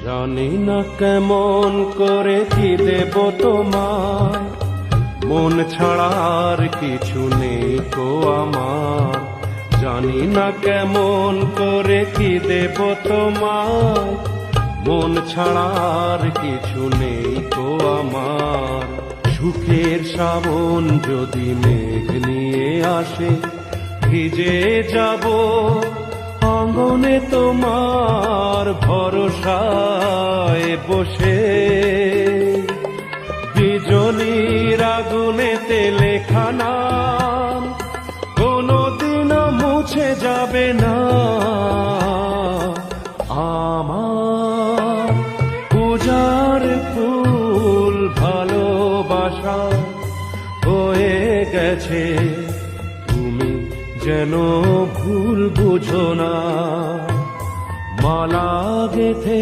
জানি না কেমন করে কি দেব তোমায়, মন ছাড়া আর কিছু নেই কো আমার। জানি না কেমন করে কি দেব তোমায়, মন ছাড়া আর কিছু নেই কো আমার। সুখের শ্রাবণ যদি মেঘ নিয়ে আসে, ভিজে যাব আঙ্গনে তোমার ভরসায় বসে। বিজলির আগুনেতে লেখা নাম কোনদিনও মুছে যাবে না আমার। পূজার ফুল ভালোবাসা হয়ে গেছে, তুমি যেন ভুল বুঝো না। মালা গেথে